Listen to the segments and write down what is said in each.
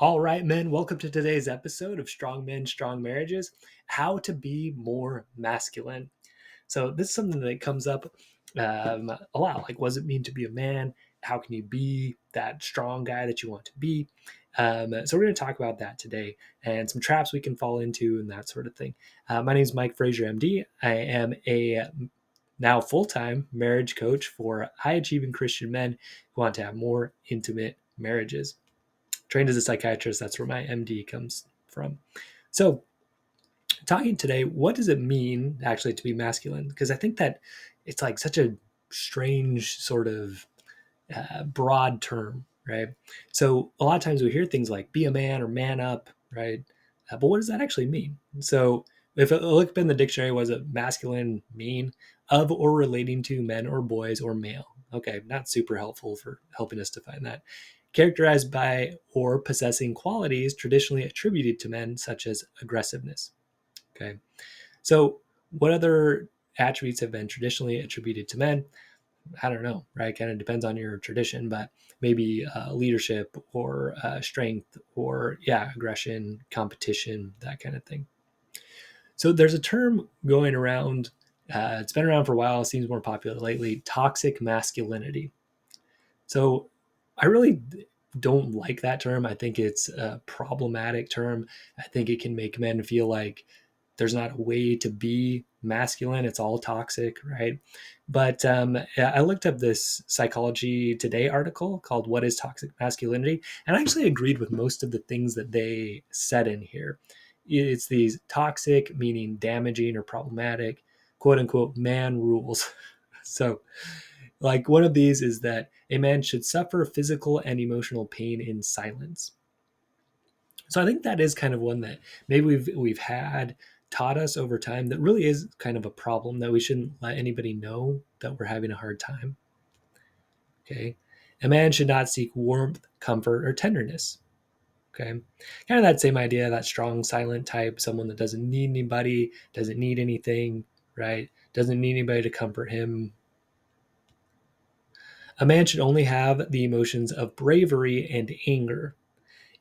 All right, men, welcome to today's episode of Strong Men, Strong Marriages, how to be more masculine. So this is something that comes up a lot. Like, what does it mean to be a man? How can you be that strong guy that you want to be? So we're going to talk about that today and some traps we can fall into and that sort of thing. My name is Mike Frazier, MD. I am a now full-time marriage coach for high-achieving Christian men who want to have more intimate marriages. Trained as a psychiatrist, that's where my MD comes from. So talking today, what does it mean actually to be masculine? Because I think that it's like such a strange sort of broad term, right? So a lot of times we hear things like be a man or man up, right? But what does that actually mean? So if I look up in the dictionary, what does it masculine mean? Of or relating to men or boys or male. Okay, not super helpful for helping us define that. Characterized by or possessing qualities traditionally attributed to men, such as aggressiveness. Okay, so what other attributes have been traditionally attributed to men? I don't know, right? Kind of depends on your tradition, but maybe leadership or strength or, yeah, aggression, competition, that kind of thing. So there's a term going around. It's been around for a while. It seems more popular lately. Toxic masculinity. So I really don't like that term. I think it's a problematic term. I think it can make men feel like there's not a way to be masculine. It's all toxic, right? But I looked up this Psychology Today article called What is Toxic Masculinity? And I actually agreed with most of the things that they said in here. It's these toxic, meaning damaging or problematic, quote unquote, man rules. So, like, one of these is that a man should suffer physical and emotional pain in silence. So I think that is kind of one that maybe we've had taught us over time that really is kind of a problem that we shouldn't let anybody know that we're having a hard time. Okay. A man should not seek warmth, comfort, or tenderness. Okay. Kind of that same idea, that strong, silent type, someone that doesn't need anybody, doesn't need anything, right? Doesn't need anybody to comfort him. A man should only have the emotions of bravery and anger.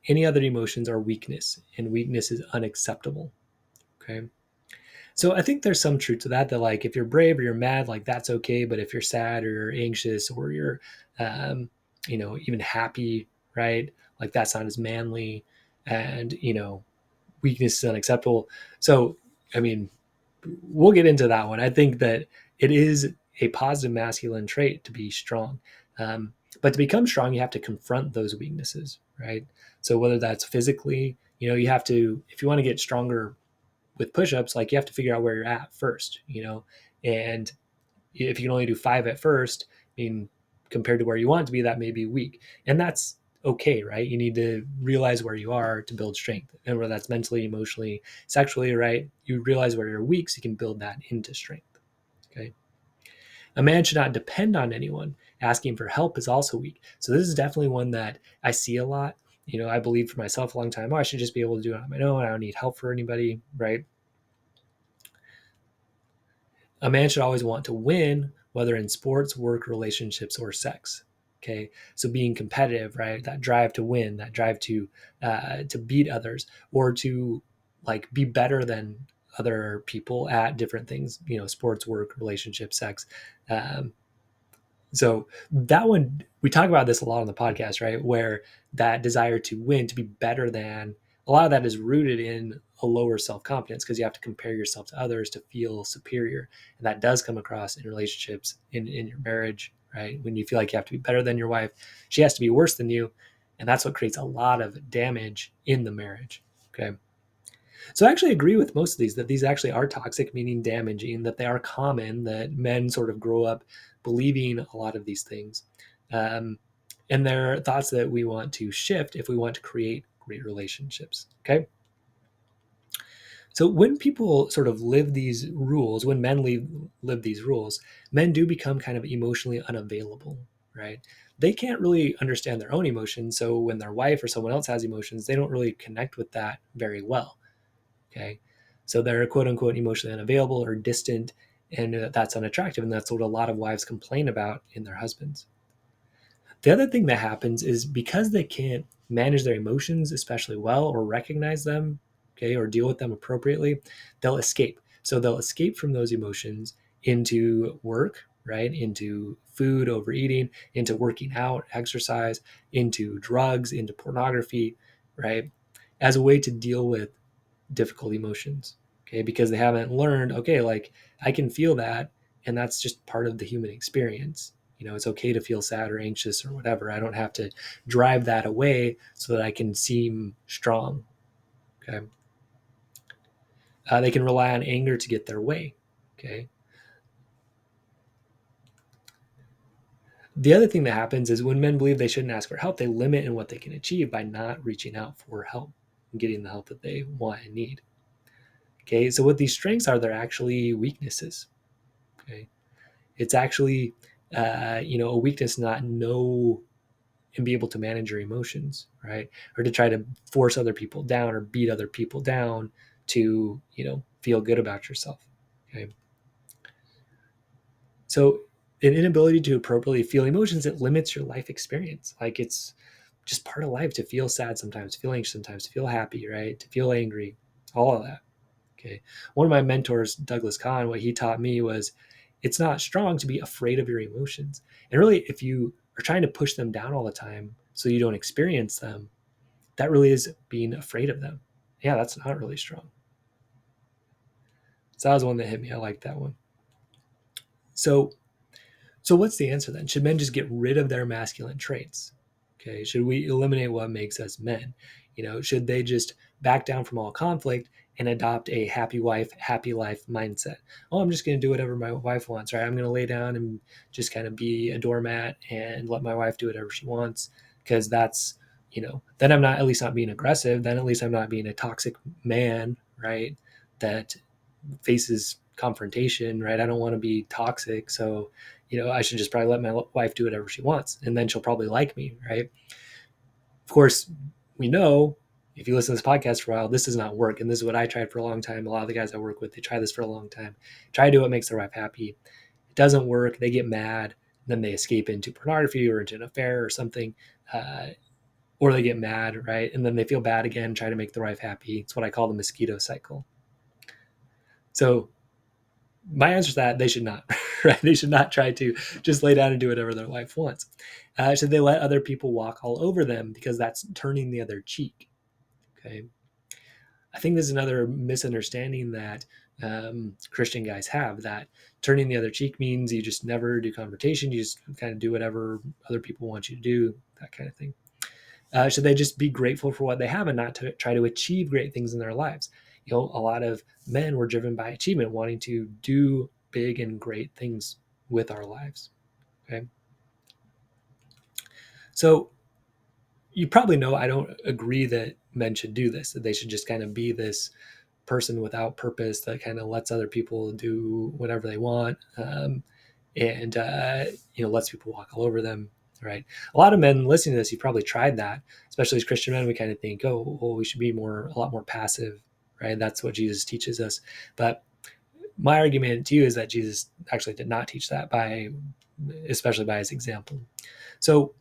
Any other emotions are weakness, and weakness is unacceptable. Okay. So I think there's some truth to that, that like if you're brave or you're mad, like that's okay. But if you're sad or you're anxious or you're, um, even happy, right? Like that's not as manly, and weakness is unacceptable. So, I mean, we'll get into that one. I think that it is a positive masculine trait to be strong. But to become strong, you have to confront those weaknesses, right? So whether that's physically, you have to, if you want to get stronger with push-ups, like you have to figure out where you're at first, and if you can only do 5 at first, I mean, compared to where you want to be, that may be weak. And that's okay, right? You need to realize where you are to build strength. And whether that's mentally, emotionally, sexually, right? You realize where you're weak so you can build that into strength. Okay. A man should not depend on anyone. Asking for help is also weak. So this is definitely one that I see a lot. I believed for myself a long time, I should just be able to do it on my own. I don't need help for anybody, right? A man should always want to win, whether in sports, work, relationships, or sex. Okay, so being competitive, right? That drive to win, that drive to beat others, or to like be better than other people at different things. Sports, work, relationships, sex. Um, so that one, we talk about this a lot on the podcast, right? Where that desire to win, to be better than, a lot of that is rooted in a lower self-confidence because you have to compare yourself to others to feel superior. And that does come across in relationships, in your marriage, right? When you feel like you have to be better than your wife, she has to be worse than you. And that's what creates a lot of damage in the marriage. Okay. So I actually agree with most of these, that these actually are toxic, meaning damaging, that they are common, that men sort of grow up believing a lot of these things. Um, and they're thoughts that we want to shift if we want to create great relationships. Okay. So when people sort of live these rules, when men live these rules, men do become kind of emotionally unavailable, right? They can't really understand their own emotions. So when their wife or someone else has emotions, they don't really connect with that very well. Okay. So they're quote unquote emotionally unavailable or distant, and that's unattractive. And that's what a lot of wives complain about in their husbands. The other thing that happens is because they can't manage their emotions especially well or recognize them, okay, or deal with them appropriately, they'll escape. So they'll escape from those emotions into work, right? Into food, overeating, into working out, exercise, into drugs, into pornography, right? As a way to deal with difficult emotions, okay? Because they haven't learned, okay, like I can feel that, and that's just part of the human experience. It's okay to feel sad or anxious or whatever. I don't have to drive that away so that I can seem strong, okay? They can rely on anger to get their way, okay? The other thing that happens is when men believe they shouldn't ask for help, they limit in what they can achieve by not reaching out for help and getting the help that they want and need. Okay, so what these strengths are, they're actually weaknesses. Okay, it's actually a weakness not know and be able to manage your emotions, right? Or to try to force other people down or beat other people down to feel good about yourself. Okay, so an inability to appropriately feel emotions, it limits your life experience. Like it's just part of life to feel sad sometimes, feel anxious sometimes, to feel happy, right? To feel angry, all of that. Okay. One of my mentors, Douglas Kahn, what he taught me was it's not strong to be afraid of your emotions. And really, if you are trying to push them down all the time so you don't experience them, that really is being afraid of them. Yeah, that's not really strong. So that was one that hit me. I like that one. So So what's the answer then? Should men just get rid of their masculine traits? Okay, should we eliminate what makes us men? Should they just back down from all conflict and adopt a happy wife, happy life mindset? Oh, I'm just going to do whatever my wife wants, right? I'm going to lay down and just kind of be a doormat and let my wife do whatever she wants because then I'm not at least not being aggressive. Then at least I'm not being a toxic man, right? That faces confrontation, right? I don't want to be toxic. So, I should just probably let my wife do whatever she wants and then she'll probably like me, right? Of course, we know if you listen to this podcast for a while, this does not work. And this is what I tried for a long time. A lot of the guys I work with, they try this for a long time. Try to do what makes their wife happy. It doesn't work. They get mad. Then they escape into pornography or into an affair or something. Or they get mad, right? And then they feel bad again, try to make their wife happy. It's what I call the mosquito cycle. So my answer to that, they should not, right? They should not try to just lay down and do whatever their wife wants. Should they let other people walk all over them because that's turning the other cheek? Okay. I think there's another misunderstanding that Christian guys have, that turning the other cheek means you just never do confrontation. You just kind of do whatever other people want you to do, that kind of thing. Should they just be grateful for what they have and not to try to achieve great things in their lives? A lot of men were driven by achievement, wanting to do big and great things with our lives. Okay. So you probably know I don't agree that men should do this, that they should just kind of be this person without purpose that kind of lets other people do whatever they want, and lets people walk all over them, right? A lot of men listening to this, you probably tried that, especially as Christian men. We kind of think, oh, well, we should be a lot more passive, right? That's what Jesus teaches us. But my argument to you is that Jesus actually did not teach that, especially by his example. So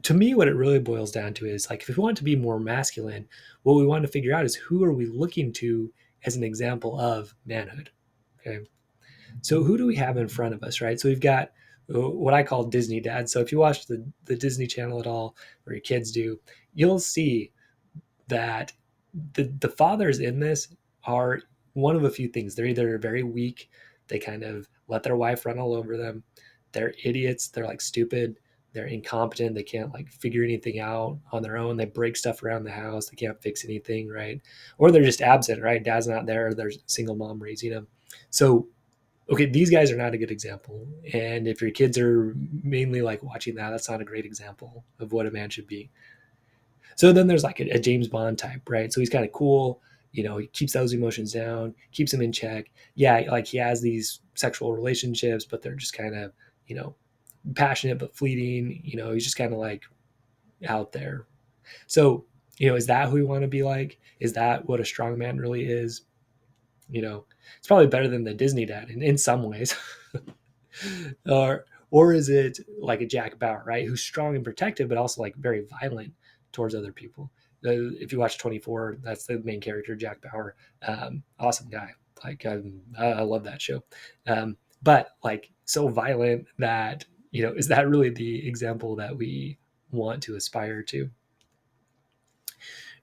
to me, what it really boils down to is, like, if we want to be more masculine, what we want to figure out is who are we looking to as an example of manhood. Okay. So who do we have in front of us, right? So we've got what I call Disney dads. So if you watch the Disney Channel at all, or your kids do, you'll see that the fathers in this are one of a few things. They're either very weak, they kind of let their wife run all over them. They're idiots. They're like stupid. They're incompetent. They can't like figure anything out on their own. They break stuff around the house. They can't fix anything, right? Or they're just absent, right? Dad's not there. There's a single mom raising them. So okay, these guys are not a good example. And if your kids are mainly like watching that, that's not a great example of what a man should be. So then there's like a James Bond type, right? So he's kind of cool. He keeps those emotions down, keeps them in check. Yeah, like he has these sexual relationships, but they're just kind of, passionate but fleeting. He's just kind of like out there. So, is that who we want to be like? Is that what a strong man really is? It's probably better than the Disney dad in some ways. or Or is it like a Jack Bauer, right, who's strong and protective, but also like very violent towards other people? If you watch 24, that's the main character, Jack Bauer. Awesome guy. Like I love that show. But like so violent that, is that really the example that we want to aspire to?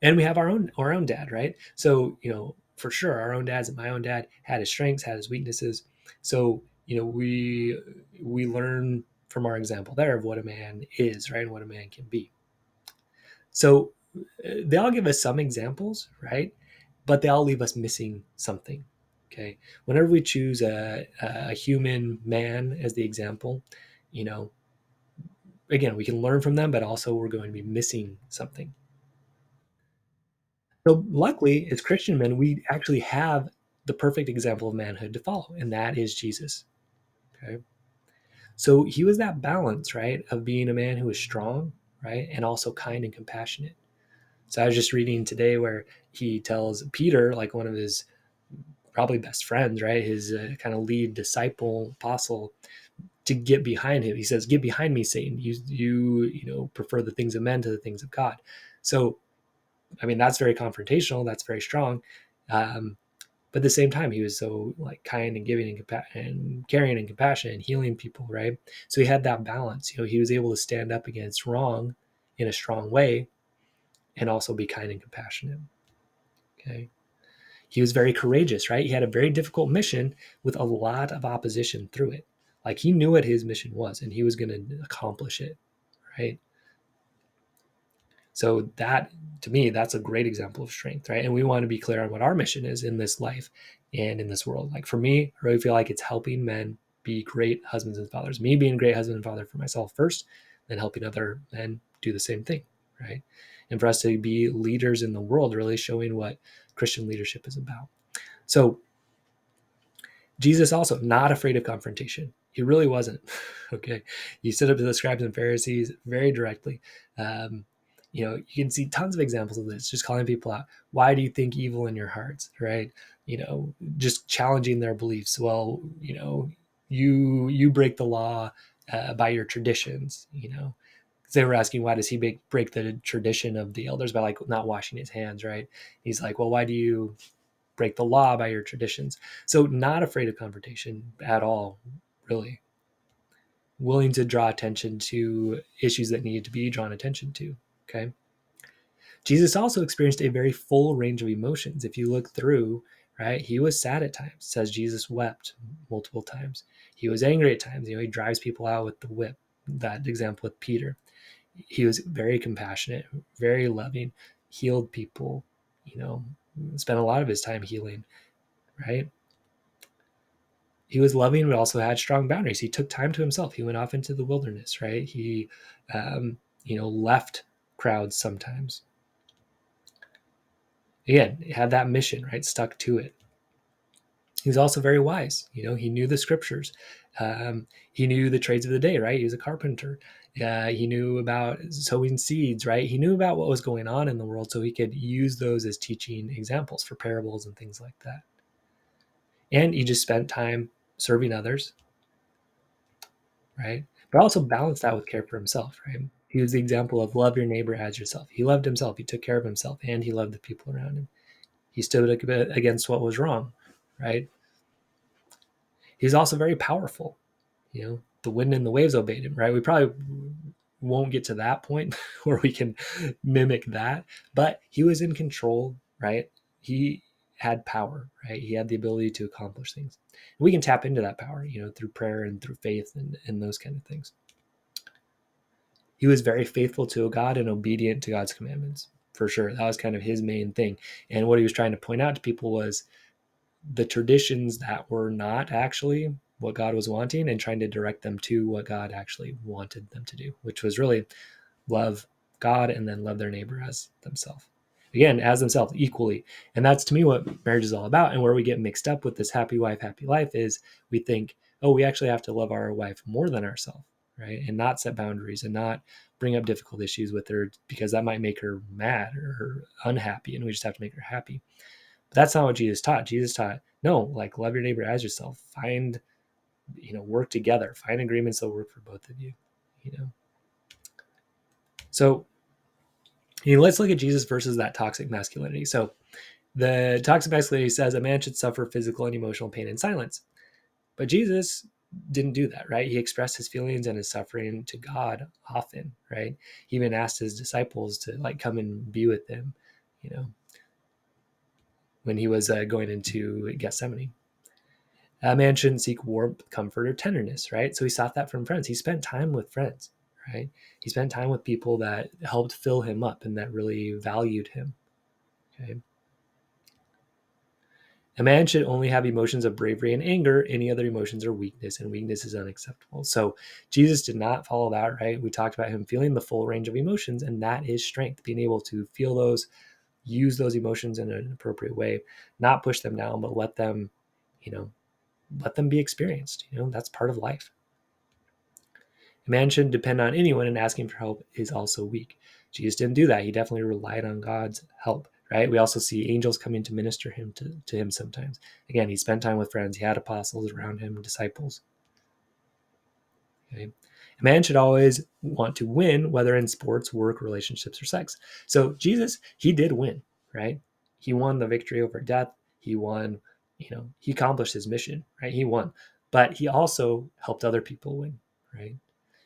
And we have our own dad, right? So for sure, our own dads, and my own dad had his strengths, had his weaknesses. So we learn from our example there of what a man is, right, and what a man can be. So they all give us some examples, right, but they all leave us missing something. Okay, whenever we choose a human man as the example, you know again, we can learn from them, but also we're going to be missing something. So luckily, as Christian men, we actually have the perfect example of manhood to follow, and that is Jesus. Okay. So he was that balance, right, of being a man who was strong, right, and also kind and compassionate. So I was just reading today where he tells Peter, like one of his probably best friends, right, his kind of lead disciple, apostle, to get behind him. He says, "Get behind me, Satan. You prefer the things of men to the things of God." So I mean, that's very confrontational. That's very strong. Um, but at the same time, he was so like kind and giving and caring and compassionate and healing people, right? So he had that balance. He was able to stand up against wrong in a strong way and also be kind and compassionate. Okay. He was very courageous, right? He had a very difficult mission with a lot of opposition through it. Like he knew what his mission was and he was going to accomplish it, right? So that, to me, that's a great example of strength, right? And we want to be clear on what our mission is in this life and in this world. Like for me, I really feel like it's helping men be great husbands and fathers. Me being a great husband and father for myself first, then helping other men do the same thing, right? And for us to be leaders in the world, really showing what Christian leadership is about. So Jesus also not afraid of confrontation. He really wasn't. Okay, he stood up to the scribes and Pharisees very directly. You can see tons of examples of this, just calling people out. Why do you think evil in your hearts? Right? Just challenging their beliefs. Well, you break the law by your traditions. They were asking, why does he break the tradition of the elders by like not washing his hands? Right? He's like, well, why do you break the law by your traditions? So not afraid of confrontation at all, really. Willing to draw attention to issues that needed to be drawn attention to. Okay. Jesus also experienced a very full range of emotions. If you look through, right, he was sad at times. It says Jesus wept multiple times. He was angry at times. He drives people out with the whip. That example with Peter. He was very compassionate, very loving, healed people, spent a lot of his time healing, right? He was loving, but also had strong boundaries. He took time to himself. He went off into the wilderness, right? He, left crowds sometimes. Again, had that mission, right? Stuck to it. He was also very wise. He knew the scriptures. He knew the trades of the day, right? He was a carpenter. He knew about sowing seeds, right? He knew about what was going on in the world, so he could use those as teaching examples for parables and things like that. And he just spent time serving others, right? But also balance that with care for himself, right? He was the example of love your neighbor as yourself. He loved himself. He took care of himself, and he loved the people around him. He stood against what was wrong, right? He's also very powerful. The wind and the waves obeyed him, right? We probably won't get to that point where we can mimic that, but he was in control, right? He had power, right? He had the ability to accomplish things. We can tap into that power, through prayer and through faith and those kind of things. He was very faithful to God and obedient to God's commandments, for sure. That was kind of his main thing. And what he was trying to point out to people was the traditions that were not actually what God was wanting, and trying to direct them to what God actually wanted them to do, which was really love God and then love their neighbor as themselves. Again, as themselves equally. And that's, to me, what marriage is all about. And where we get mixed up with this happy wife, happy life is we think, oh, we actually have to love our wife more than ourselves, right? And not set boundaries and not bring up difficult issues with her because that might make her mad or her unhappy, and we just have to make her happy. But that's not what Jesus taught. Jesus taught, no, like love your neighbor as yourself. Find work together, find agreements that work for both of you. So let's look at Jesus versus that toxic masculinity. So the toxic masculinity says a man should suffer physical and emotional pain in silence. But Jesus didn't do that, right? He expressed his feelings and his suffering to God often, right? He even asked his disciples to come and be with him, when he was going into Gethsemane. A man shouldn't seek warmth, comfort, or tenderness, right? So he sought that from friends. He spent time with friends, right? He spent time with people that helped fill him up and that really valued him, okay? A man should only have emotions of bravery and anger. Any other emotions are weakness, and weakness is unacceptable. So Jesus did not follow that, right? We talked about him feeling the full range of emotions, and that is strength, being able to feel those, use those emotions in an appropriate way, not push them down, but let them, let them be experienced. That's part of life. A man shouldn't depend on anyone, and asking for help is also weak. Jesus didn't do that. He definitely relied on God's help, right? We also see angels coming to minister to him sometimes. Again, he spent time with friends. He had apostles around him, disciples. Okay? A man should always want to win, whether in sports, work, relationships, or sex. So Jesus, he did win, right? He won the victory over death. He won, he accomplished his mission, right? He won. But he also helped other people win, right?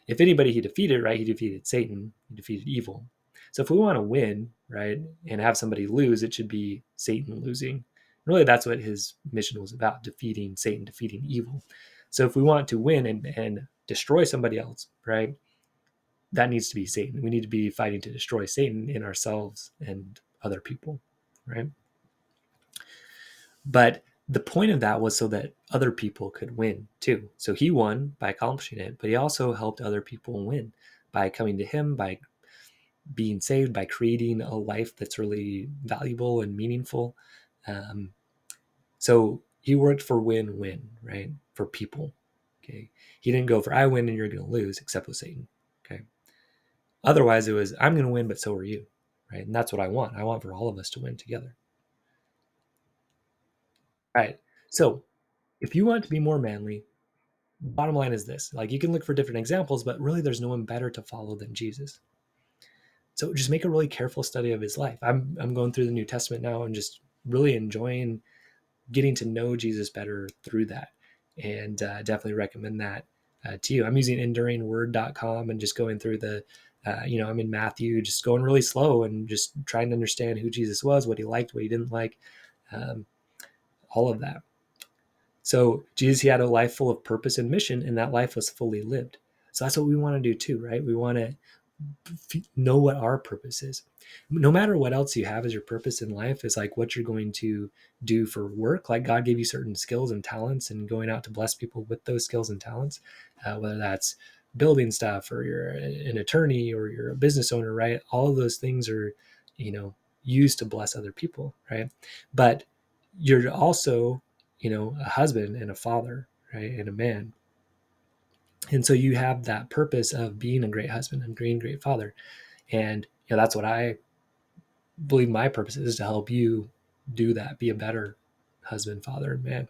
If anybody he defeated, right, he defeated Satan, he defeated evil. So if we want to win, right, and have somebody lose, it should be Satan losing. Really, that's what his mission was about, defeating Satan, defeating evil. So if we want to win and destroy somebody else, right, that needs to be Satan. We need to be fighting to destroy Satan in ourselves and other people, right? But the point of that was so that other people could win too. So he won by accomplishing it, but he also helped other people win by coming to him, by being saved, by creating a life that's really valuable and meaningful. So he worked for win-win, right? For people. Okay. He didn't go for I win and you're going to lose, except with Satan. Okay. Otherwise, it was I'm going to win, but so are you, right? And that's what I want. I want for all of us to win together. All right. So if you want to be more manly, bottom line is this: you can look for different examples, but really there's no one better to follow than Jesus. So just make a really careful study of his life. I'm going through the New Testament now and just really enjoying getting to know Jesus better through that, and definitely recommend that to you. I'm using enduringword.com and just going through the I'm in Matthew, just going really slow and just trying to understand who Jesus was, what he liked, what he didn't like, um, all of that. So Jesus, he had a life full of purpose and mission, and that life was fully lived. So that's what we want to do too, right? We want to know what our purpose is. No matter what else you have as your purpose in life is what you're going to do for work. God gave you certain skills and talents, and going out to bless people with those skills and talents, whether that's building stuff or you're an attorney or you're a business owner, right? All of those things are, used to bless other people, right? But you're also, a husband and a father, right? And a man. And so you have that purpose of being a great husband and being a great father. And that's what I believe my purpose is, to help you do that, be a better husband, father, and man.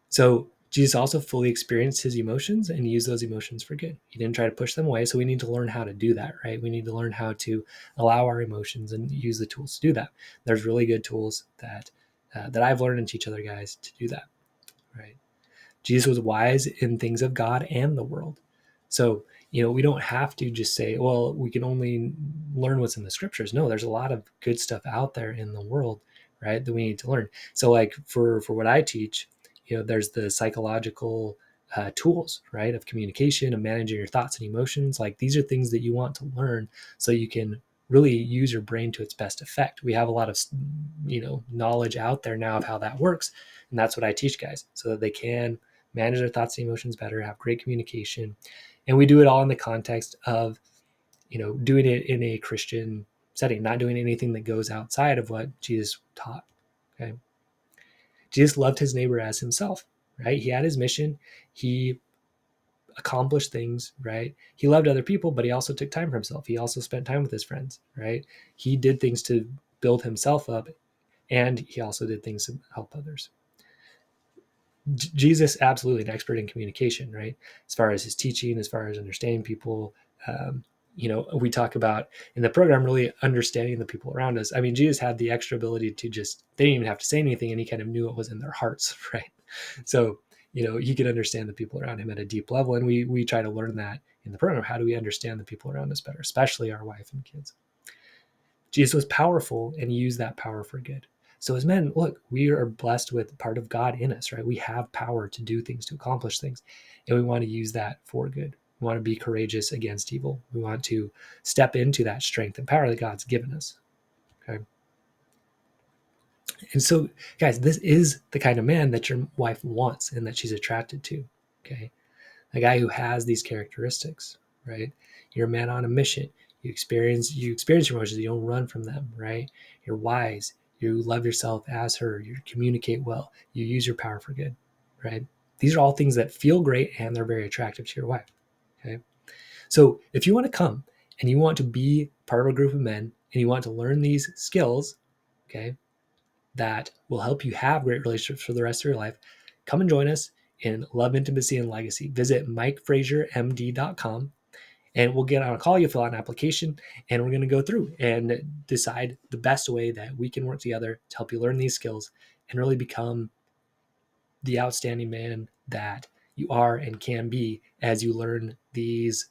So Jesus also fully experienced his emotions and used those emotions for good. He didn't try to push them away. So we need to learn how to do that, right? We need to learn how to allow our emotions and use the tools to do that. There's really good tools that I've learned and teach other guys to do that, right? Jesus was wise in things of God and the world. So, we don't have to just say, well, we can only learn what's in the scriptures. No, there's a lot of good stuff out there in the world, right, that we need to learn. So for what I teach, there's the psychological tools, right, of communication, of managing your thoughts and emotions. These are things that you want to learn so you can really use your brain to its best effect. We have a lot of, knowledge out there now of how that works. And that's what I teach guys, so that they can manage their thoughts and emotions better, have great communication. And we do it all in the context of, doing it in a Christian setting, not doing anything that goes outside of what Jesus taught. Okay. Jesus loved his neighbor as himself, right? He had his mission. He accomplished things, right? He loved other people, but he also took time for himself. He also spent time with his friends, right? He did things to build himself up, and he also did things to help others. Jesus, absolutely an expert in communication, right? As far as his teaching, as far as understanding people. We talk about in the program really understanding the people around us. I mean, Jesus had the extra ability to just, they didn't even have to say anything, and he kind of knew what was in their hearts, right? So, he could understand the people around him at a deep level. And we try to learn that in the program. How do we understand the people around us better, especially our wife and kids? Jesus was powerful, and he used that power for good. So as men, look, we are blessed with part of God in us, right? We have power to do things, to accomplish things, and we want to use that for good. We want to be courageous against evil. We want to step into that strength and power that God's given us. Okay. And so, guys, this is the kind of man that your wife wants and that she's attracted to. Okay. A guy who has these characteristics, right? You're a man on a mission. You experience your emotions. You don't run from them, right? You're wise. You love yourself as her. You communicate well. You use your power for good, right? These are all things that feel great, and they're very attractive to your wife. Okay. So if you want to come and you want to be part of a group of men and you want to learn these skills, okay, that will help you have great relationships for the rest of your life, come and join us in Love, Intimacy, and Legacy. Visit MikeFrazierMD.com and we'll get on a call. You'll fill out an application, and we're going to go through and decide the best way that we can work together to help you learn these skills and really become the outstanding man that you are and can be as you learn these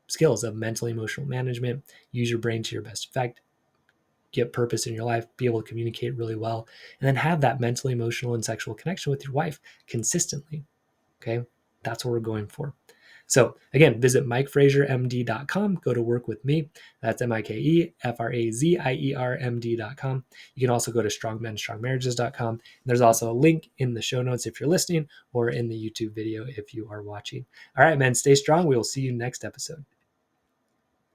skills of mental emotional management, use your brain to your best effect, get purpose in your life, be able to communicate really well, and then have that mental, emotional, and sexual connection with your wife consistently. Okay. That's what we're going for. So again, visit MikeFrazierMD.com. Go to work with me. That's MikeFrazierMD.com. You can also go to StrongMenStrongMarriages.com. There's also a link in the show notes if you're listening, or in the YouTube video if you are watching. All right, men, stay strong. We will see you next episode.